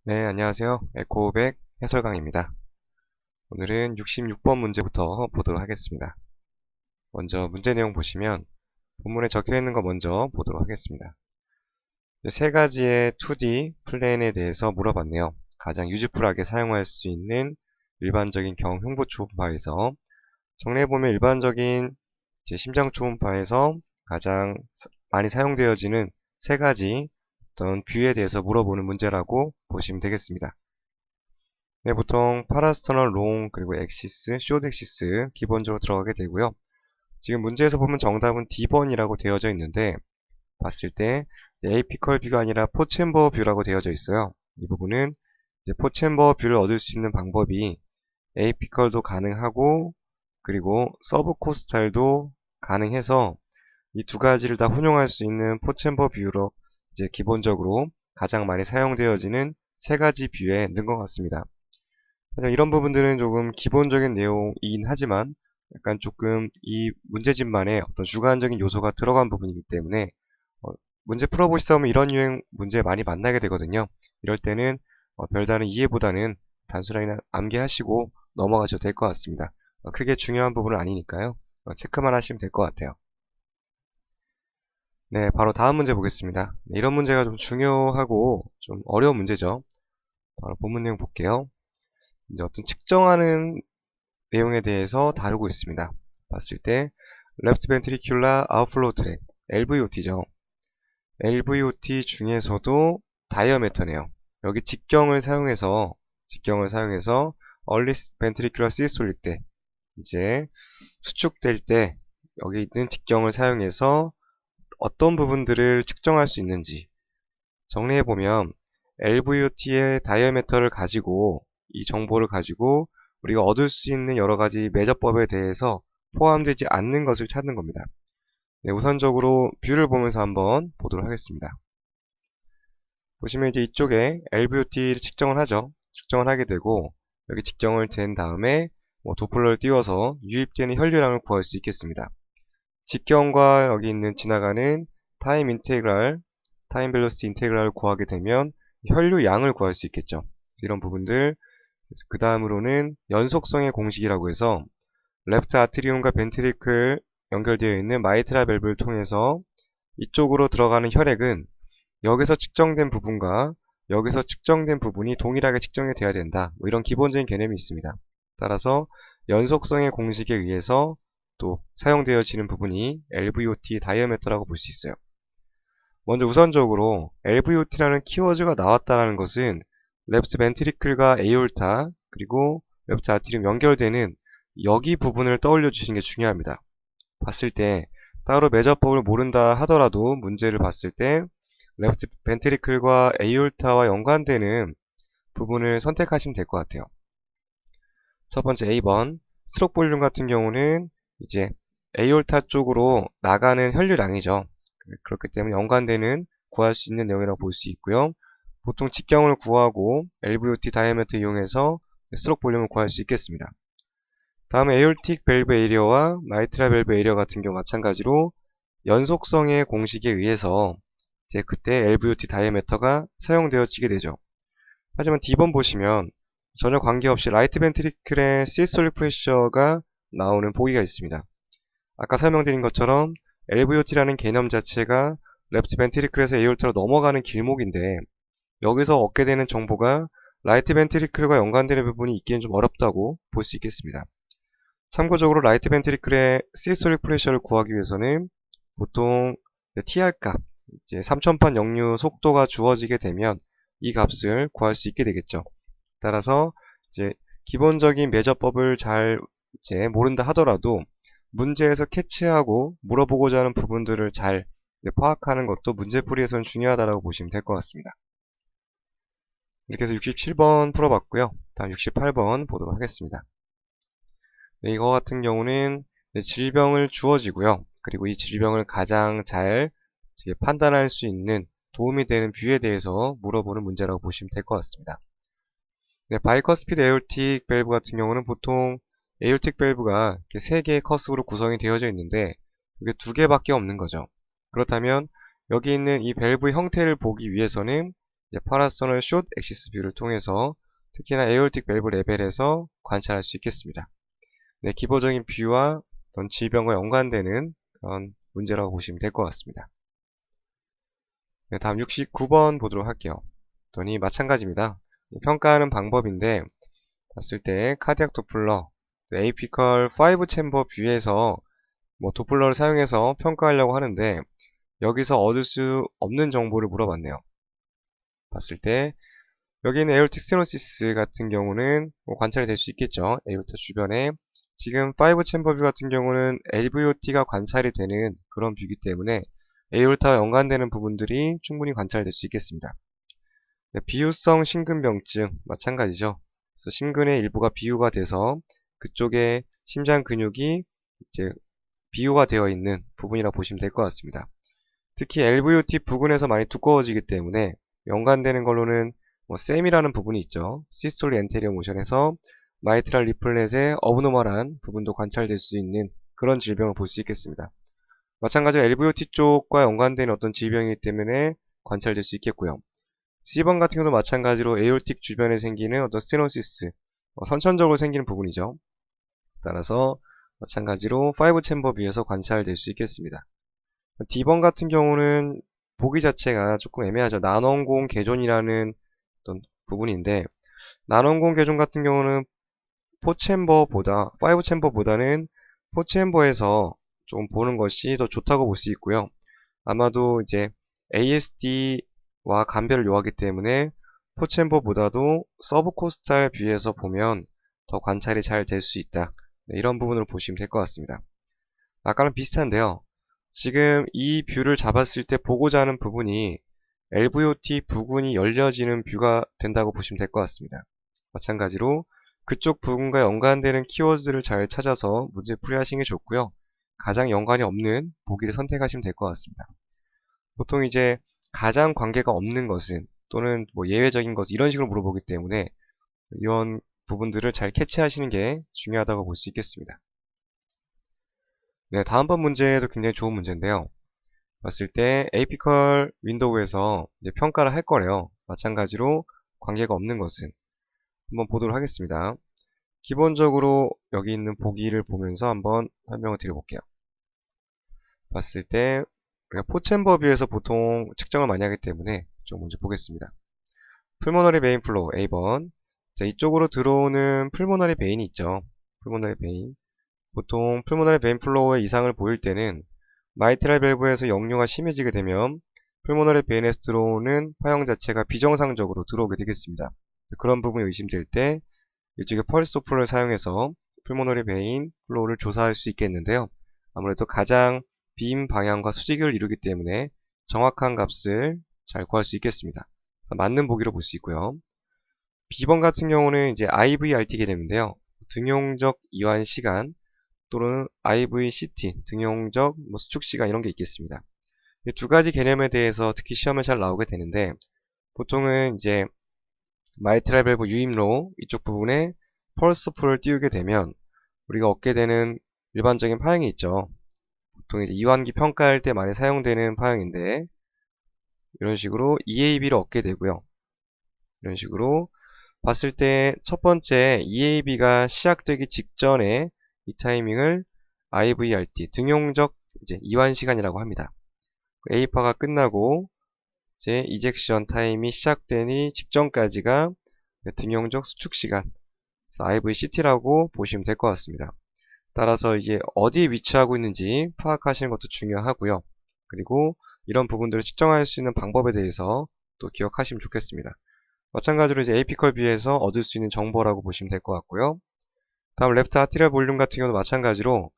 네, 안녕하세요. 에코백 해설강입니다. 오늘은 66번 문제부터 보도록 하겠습니다. 먼저 문제 내용 보시면 본문에 적혀 있는 거 먼저 보도록 하겠습니다. 세 가지의 2D 플랜에 대해서 물어봤네요. 가장 유즈풀하게 사용할 수 있는 일반적인 경흉부 초음파에서 정리해보면 일반적인 심장 초음파에서 가장 많이 사용되어지는 세 가지 어떤 뷰에 대해서 물어보는 문제라고 보시면 되겠습니다. 네, 보통 파라스터널 롱 그리고 엑시스, 숏 엑시스 기본적으로 들어가게 되고요. 지금 문제에서 보면 정답은 D번이라고 되어져 있는데 봤을 때 에이피컬 뷰가 아니라 포챔버 뷰라고 되어져 있어요. 이 부분은 이제 포챔버 뷰를 얻을 수 있는 방법이 에이피컬도 가능하고 그리고 서브코스탈도 가능해서 이 두 가지를 다 혼용할 수 있는 포챔버 뷰로 이제 기본적으로 가장 많이 사용되어지는 세 가지 뷰에 있는 것 같습니다. 이런 부분들은 조금 기본적인 내용이긴 하지만 약간 조금 이 문제집만의 어떤 주관적인 요소가 들어간 부분이기 때문에 문제 풀어보시다 보면 이런 유형 문제 많이 만나게 되거든요. 이럴 때는 별다른 이해보다는 단순하게 암기하시고 넘어가셔도 될 것 같습니다. 크게 중요한 부분은 아니니까요. 체크만 하시면 될 것 같아요. 네, 바로 다음 문제 보겠습니다. 네, 이런 문제가 좀 중요하고 좀 어려운 문제죠. 바로 본문 내용 볼게요. 이제 어떤 측정하는 내용에 대해서 다루고 있습니다. 봤을 때 Left Ventricular Outflow Tract LVOT죠. LVOT 중에서도 다이어메터네요. 여기 직경을 사용해서 Early Ventricular Systolic 때 이제 수축될 때 여기 있는 직경을 사용해서 어떤 부분들을 측정할 수 있는지 정리해보면 LVOT의 다이어메터를 가지고 이 정보를 가지고 우리가 얻을 수 있는 여러 가지 매저법에 대해서 포함되지 않는 것을 찾는 겁니다. 네, 우선적으로 뷰를 보면서 한번 보도록 하겠습니다. 보시면 이제 이쪽에 LVOT를 측정을 하죠. 측정을 하게 되고 여기 측정을 된 다음에 도플러를 띄워서 유입되는 혈류량을 구할 수 있겠습니다. 직경과 여기 있는 지나가는 타임 인테그랄, 타임 벨로시티 인테그랄을 구하게 되면 혈류량을 구할 수 있겠죠. 이런 부분들 그 다음으로는 연속성의 공식이라고 해서 레프트 아트리움과 벤트리클 연결되어 있는 마이트라 밸브를 통해서 이쪽으로 들어가는 혈액은 여기서 측정된 부분과 여기서 측정된 부분이 동일하게 측정이 돼야 된다. 이런 기본적인 개념이 있습니다. 따라서 연속성의 공식에 의해서 또 사용되어지는 부분이 LVOT 다이어메터라고 볼 수 있어요. 먼저 우선적으로 LVOT라는 키워드가 나왔다는 것은 레프트 벤트리클과 에올타 그리고 레프트 아트리움 연결되는 여기 부분을 떠올려 주시는 게 중요합니다. 봤을 때 따로 매저법을 모른다 하더라도 문제를 봤을 때 레프트 벤트리클과 에올타와 연관되는 부분을 선택하시면 될 것 같아요. 첫 번째 A번 스트로크 볼륨 같은 경우는 이제 에올타 쪽으로 나가는 혈류량이죠. 그렇기 때문에 연관되는 구할 수 있는 내용이라고 볼 수 있고요. 보통 직경을 구하고 LVOT 다이아메터 이용해서 스트로크 볼륨을 구할 수 있겠습니다. 다음에 에올틱 밸브 에리어와 마이트라 밸브 에리어 같은 경우 마찬가지로 연속성의 공식에 의해서 이제 그때 LVOT 다이아메터가 사용되어지게 되죠. 하지만 D번 보시면 전혀 관계없이 라이트 벤트리클의 시스톨릭 프레셔가 나오는 보기가 있습니다. 아까 설명드린 것처럼 LVOT라는 개념 자체가 레프트 벤트리클에서 에올타로 넘어가는 길목인데 여기서 얻게 되는 정보가 라이트 벤트리클과 연관되는 부분이 있기는 좀 어렵다고 볼 수 있겠습니다. 참고적으로 라이트 벤트리클의 시스톨릭 프레셔를 구하기 위해서는 보통 TR 값, 이제 3000판 역류 속도가 주어지게 되면 이 값을 구할 수 있게 되겠죠. 따라서 이제 기본적인 매저법을 잘 이제 모른다 하더라도 문제에서 캐치하고 물어보고자 하는 부분들을 잘 파악하는 것도 문제풀이에서는 중요하다고 보시면 될 것 같습니다. 이렇게 해서 67번 풀어봤고요. 다음 68번 보도록 하겠습니다. 네, 이거 같은 경우는 질병을 주어지고요. 그리고 이 질병을 가장 잘 판단할 수 있는 도움이 되는 뷰에 대해서 물어보는 문제라고 보시면 될 것 같습니다. 네, 바이커스피드 에올틱 밸브 같은 경우는 보통 에올틱 밸브가 이렇게 3개의 커스로 구성이 되어져 있는데 이게 2개밖에 없는 거죠. 그렇다면 여기 있는 이 밸브 형태를 보기 위해서는 이제 파라서널 숏 엑시스 뷰를 통해서 특히나 에올틱 밸브 레벨에서 관찰할 수 있겠습니다. 네, 기본적인 뷰와 어떤 질병과 연관되는 그런 문제라고 보시면 될 것 같습니다. 네, 다음 69번 보도록 할게요. 이 마찬가지입니다. 평가하는 방법인데 봤을 때 카디악 도플러, 에이피컬 5 챔버 뷰에서 도플러를 사용해서 평가하려고 하는데 여기서 얻을 수 없는 정보를 물어봤네요. 봤을 때 여기는 에올틱 스테노시스 같은 경우는 관찰이 될 수 있겠죠. 에올타 주변에 지금 5 챔버 뷰 같은 경우는 LVOT가 관찰이 되는 그런 뷰이기 때문에 에올타와 연관되는 부분들이 충분히 관찰될 수 있겠습니다. 네, 비유성 심근병증 마찬가지죠. 그래서 심근의 일부가 비유가 돼서 그쪽에 심장 근육이 이제 비유가 되어 있는 부분이라고 보시면 될 것 같습니다. 특히 LVOT 부근에서 많이 두꺼워지기 때문에 연관되는 걸로는 셈이라는 부분이 있죠. 시스톨 엔테리어 모션에서 마이트랄 리플렛의 어브노멀한 부분도 관찰될 수 있는 그런 질병을 볼 수 있겠습니다. 마찬가지로 LVOT 쪽과 연관된 어떤 질병이기 때문에 관찰될 수 있겠고요. C번 같은 경우도 마찬가지로 에올틱 주변에 생기는 어떤 스테노시스, 선천적으로 생기는 부분이죠. 따라서 마찬가지로 5 챔버 뷰에서 관찰될 수 있겠습니다. D번 같은 경우는 보기 자체가 조금 애매하죠. 난원공 개존이라는 어떤 부분인데 난원공 개존 같은 경우는 5 챔버보다는 4 챔버에서 좀 보는 것이 더 좋다고 볼 수 있고요. 아마도 이제 ASD와 감별을 요하기 때문에 4 챔버보다도 서브코스탈 뷰에서 보면 더 관찰이 잘 될 수 있다. 네, 이런 부분으로 보시면 될 것 같습니다. 아까랑 비슷한데요. 지금 이 뷰를 잡았을 때 보고자 하는 부분이 LVOT 부근이 열려지는 뷰가 된다고 보시면 될 것 같습니다. 마찬가지로 그쪽 부분과 연관되는 키워드를 잘 찾아서 문제 풀이하시는 게 좋고요. 가장 연관이 없는 보기를 선택하시면 될 것 같습니다. 보통 이제 가장 관계가 없는 것은 또는 예외적인 것 이런 식으로 물어보기 때문에 이런 부분들을 잘 캐치하시는 게 중요하다고 볼 수 있겠습니다. 네, 다음번 문제도 굉장히 좋은 문제인데요. 봤을 때 에이피컬 윈도우에서 이제 평가를 할 거래요. 마찬가지로 관계가 없는 것은 한번 보도록 하겠습니다. 기본적으로 여기 있는 보기를 보면서 한번 설명을 드려볼게요. 봤을 때 우리가 포챔버 뷰에서 보통 측정을 많이 하기 때문에 좀 먼저 보겠습니다. 풀모너리 베인 플로우 A번. 자, 이쪽으로 들어오는 풀모너리 베인이 있죠. 풀모너리 베인. 보통 풀모너리 베인 플로우의 이상을 보일 때는 마이트랄 밸브에서 역류가 심해지게 되면 풀모너리 베인에서 들어오는 파형 자체가 비정상적으로 들어오게 되겠습니다. 그런 부분이 의심될 때 이쪽에 펄스 도플러를 사용해서 풀모너리 베인 플로우를 조사할 수 있겠는데요. 아무래도 가장 빔 방향과 수직을 이루기 때문에 정확한 값을 잘 구할 수 있겠습니다. 그래서 맞는 보기로 볼 수 있고요. B번 같은 경우는 이제 IVRT 개념인데요. 등용적 이완 시간 또는 IVCT, 등용적 수축 시간 이런 게 있겠습니다. 이 두 가지 개념에 대해서 특히 시험에 잘 나오게 되는데 보통은 이제 마이트랄 밸브 유입로 이쪽 부분에 펄스 도플러를 띄우게 되면 우리가 얻게 되는 일반적인 파형이 있죠. 보통 이제 이완기 평가할 때 많이 사용되는 파형인데 이런 식으로 EAB를 얻게 되고요. 이런 식으로 봤을 때 첫 번째 EAB가 시작되기 직전에 이 타이밍을 IVRT, 등용적 이제 이완 시간이라고 합니다. A파가 끝나고 이제 이젝션 타임이 시작되니 직전까지가 등용적 수축 시간, IVCT라고 보시면 될 것 같습니다. 따라서 이게 어디에 위치하고 있는지 파악하시는 것도 중요하고요. 그리고 이런 부분들을 측정할 수 있는 방법에 대해서 또 기억하시면 좋겠습니다. 마찬가지로 이제 에이피컬 뷰에서 얻을 수 있는 정보라고 보시면 될 것 같고요. 다음 레프트 아트리얼 볼륨 같은 경우도 마찬가지로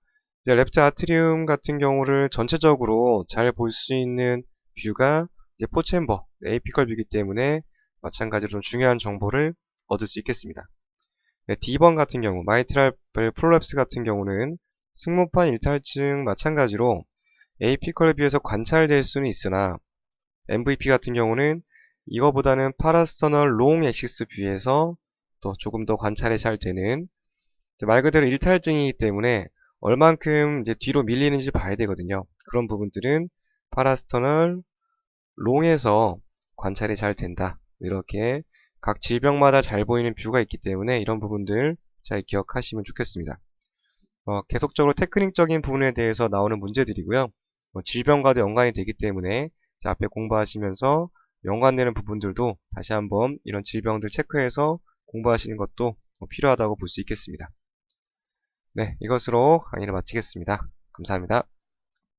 이제 레프트 아트리움 같은 경우를 전체적으로 잘 볼 수 있는 뷰가 이제 포챔버, 에이피컬 뷰이기 때문에 마찬가지로 좀 중요한 정보를 얻을 수 있겠습니다. 네, D번 같은 경우, 마이트랄 프롤랩스 같은 경우는 승모판 일탈증 마찬가지로 에이피컬 뷰에서 관찰될 수는 있으나 MVP 같은 경우는 이거보다는 파라스터널 롱 엑시스 뷰에서 또 조금 더 관찰이 잘 되는 말 그대로 일탈증이기 때문에 얼만큼 이제 뒤로 밀리는지 봐야 되거든요. 그런 부분들은 파라스터널 롱에서 관찰이 잘 된다. 이렇게 각 질병마다 잘 보이는 뷰가 있기 때문에 이런 부분들 잘 기억하시면 좋겠습니다. 계속적으로 테크닉적인 부분에 대해서 나오는 문제들이고요. 질병과도 연관이 되기 때문에 앞에 공부하시면서 연관되는 부분들도 다시 한번 이런 질병들 체크해서 공부하시는 것도 필요하다고 볼 수 있겠습니다. 네, 이것으로 강의를 마치겠습니다. 감사합니다.